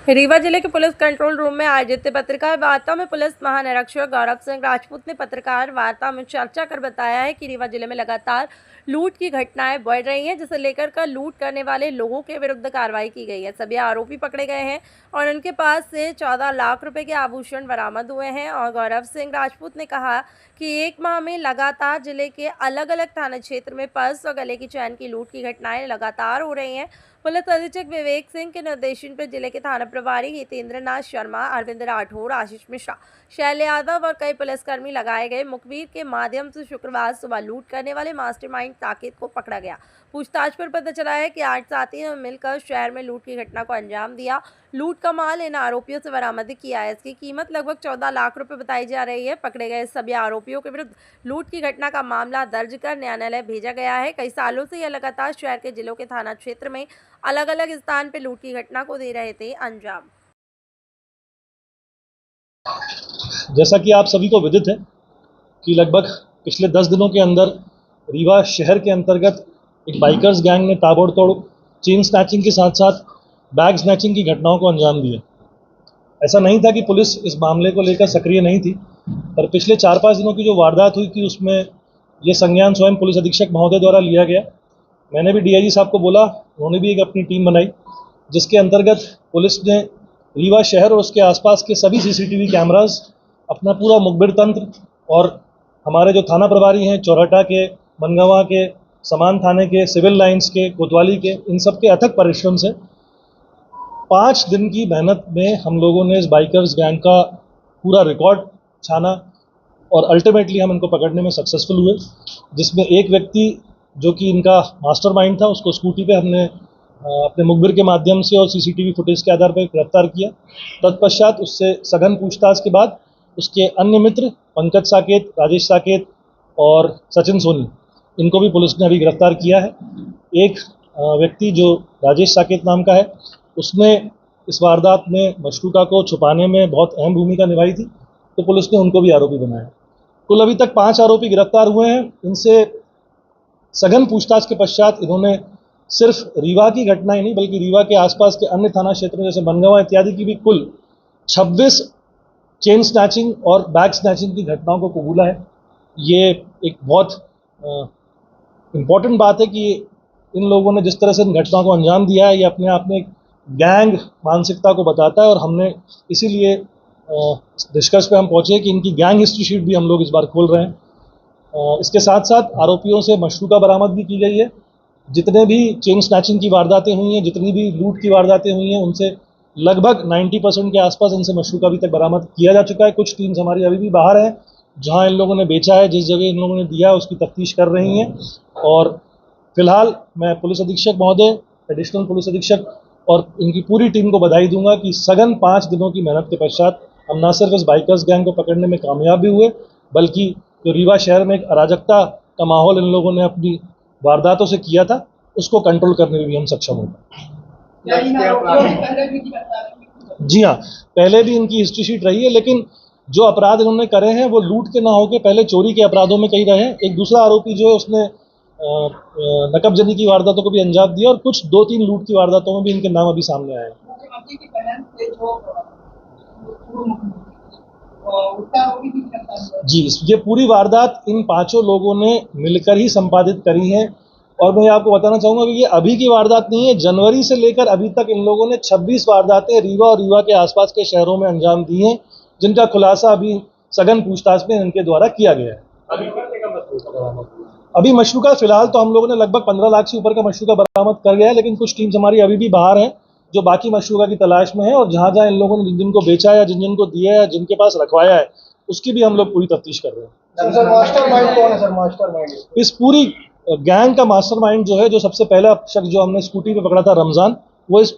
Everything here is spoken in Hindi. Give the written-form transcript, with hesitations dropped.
रीवा जिले के पुलिस कंट्रोल रूम में आयोजित पत्रकार वार्ता में पुलिस महानिरीक्षक गौरव सिंह राजपूत ने पत्रकार वार्ता में चर्चा कर बताया है कि रीवा जिले में लगातार लूट की घटनाएं बढ़ रही हैं, जिसे लेकर लूट करने वाले लोगों के विरुद्ध कार्रवाई की गई है। सभी आरोपी पकड़े गए हैं और उनके पास से 14 लाख रुपए के आभूषण बरामद हुए हैं। और गौरव सिंह राजपूत ने कहा कि एक माह में लगातार जिले के अलग अलग थाना क्षेत्र में पर्स और गले की चैन की लूट की घटनाएं लगातार हो रही हैं। पुलिस अधीक्षक विवेक सिंह के निर्देशन पर जिले के थाना प्रभारी हितेंद्र नाथ शर्मा, अरविंद राठौर, आशीष मिश्रा, शैल यादव और कई पुलिसकर्मी लगाए गए मुखबिर के माध्यम से शुक्रवार सुबह लूट करने वाले मास्टरमाइंड साकेत को पकड़ा गया। पूछताछ पर पता चला है कि 8 साथियों ने मिलकर शहर में लूट की घटना को अंजाम दिया। लूट का माल इन आरोपियों से बरामद किया है। इसकी कीमत लगभग 14 लाख रुपए बताई जा रही है। पकड़े गए सभी आरोपियों के विरुद्ध लूट की घटना का मामला दर्ज कर न्यायालय भेजा गया है। कई सालों से यह लगातार शहर के जिलों के थाना क्षेत्र में अलग अलग स्थान पर लूट की घटना को दे रहे थे अंजाम। जैसा कि आप सभी को विदित है कि लगभग पिछले 10 दिनों के अंदर रीवा शहर के अंतर्गत एक बाइकर्स गैंग ने ताबड़तोड़ चेन स्नैचिंग के साथ साथ बैग स्नैचिंग की घटनाओं को अंजाम दिया। ऐसा नहीं था कि पुलिस इस मामले को लेकर सक्रिय नहीं थी, पर पिछले 4-5 दिनों की जो वारदात हुई थी उसमें ये संज्ञान स्वयं पुलिस अधीक्षक महोदय द्वारा लिया गया। मैंने भी डीआईजी साहब को बोला, उन्होंने भी एक अपनी टीम बनाई जिसके अंतर्गत पुलिस ने रीवा शहर और उसके आसपास के सभी सीसीटीवी कैमरास, अपना पूरा मुखबिर तंत्र और हमारे जो थाना प्रभारी हैं चौराटा के, बनगावा के, समान थाने के, सिविल लाइंस के, कोतवाली के, इन सब के अथक परिश्रम से 5 दिन की मेहनत में हम लोगों ने इस बाइकर्स गैंग का पूरा रिकॉर्ड छाना और अल्टीमेटली हम इनको पकड़ने में सक्सेसफुल हुए, जिसमें एक व्यक्ति जो कि इनका मास्टरमाइंड था उसको स्कूटी पे हमने अपने मुखबिर के माध्यम से और सीसीटीवी फुटेज के आधार पर गिरफ्तार किया। तत्पश्चात उससे सघन पूछताछ के बाद उसके अन्य मित्र पंकज साकेत, राजेश साकेत और सचिन सोनी, इनको भी पुलिस ने अभी गिरफ्तार किया है। एक व्यक्ति जो राजेश साकेत नाम का है, उसने इस वारदात में मशरूका को छुपाने में बहुत अहम भूमिका निभाई थी, तो पुलिस ने उनको भी आरोपी बनाया। कुल अभी तक 5 आरोपी गिरफ्तार हुए हैं। इनसे सघन पूछताछ के पश्चात इन्होंने सिर्फ रीवा की घटना ही नहीं बल्कि रीवा के आसपास के अन्य थाना क्षेत्रों जैसे बनगावा इत्यादि की भी कुल 26 चेन स्नैचिंग और बैग स्नैचिंग की घटनाओं को कबूला है। ये एक बहुत इम्पॉर्टेंट बात है कि इन लोगों ने जिस तरह से इन घटनाओं को अंजाम दिया है, ये अपने आप में एक गैंग मानसिकता को बताता है और हमने इसीलिए निष्कर्ष पे हम पहुंचे कि इनकी गैंग हिस्ट्री शीट भी हम लोग इस बार खोल रहे हैं। इसके साथ साथ आरोपियों से मशरूका बरामद भी की गई है। जितने भी चेन स्नैचिंग की वारदातें हुई हैं, जितनी भी लूट की वारदातें हुई हैं, उनसे लगभग 90% के आसपास इनसे मशरूका अभी तक बरामद किया जा चुका है। कुछ टीम्स हमारी अभी भी बाहर हैं, जहां इन लोगों ने बेचा है, जिस जगह इन लोगों ने दिया उसकी तफ्तीश कर रही हैं। और फिलहाल मैं पुलिस अधीक्षक महोदय, एडिशनल पुलिस अधीक्षक और इनकी पूरी टीम को बधाई दूंगा कि सघन 5 दिनों की मेहनत के पश्चात हम न सिर्फ इस बाइकर्स गैंग को पकड़ने में कामयाब भी हुए, बल्कि जो रीवा शहर में एक अराजकता का माहौल इन लोगों ने अपनी वारदातों से किया था, उसको कंट्रोल करने में भी हम सक्षम हो गए। जी हाँ, पहले भी इनकी हिस्ट्री शीट रही है, लेकिन जो अपराध इन्होंने करे हैं वो लूट के ना होके पहले चोरी के अपराधों में कई रहे हैं। एक दूसरा आरोपी जो है उसने नकबजनी की वारदातों को भी अंजाम दिया और कुछ 2-3 लूट की वारदातों में भी इनके नाम अभी सामने आए हैं। जी, ये पूरी वारदात इन 5 लोगों ने मिलकर ही संपादित करी है। और मैं आपको बताना चाहूँगा कि ये अभी की वारदात नहीं है, जनवरी से लेकर अभी तक इन लोगों ने 26 वारदातें रीवा और रीवा के आसपास के शहरों में अंजाम दी हैं, जिनका खुलासा अभी सघन पूछताछ में इनके द्वारा किया गया है। अभी मशरूका फिलहाल तो हम लोगों ने लगभग 15 लाख से ऊपर का मशरूका बरामद कर गया है, लेकिन कुछ टीम्स हमारी अभी भी बाहर हैं जो बाकी मशरूका की तलाश में है। और जहाँ इन लोगों ने जिन जिनको बेचा है, जिन को दिया है, जिनके पास रखवाया है, उसकी भी हम लोग पूरी तफ्तीश कर रहे हैं। सर मास्टरमाइंड कौन है सर? मास्टरमाइंड इस पूरी गैंग का मास्टरमाइंड जो है, जो सबसे पहला शख्स जो हमने स्कूटी पे पकड़ा था, रमजान, वो इस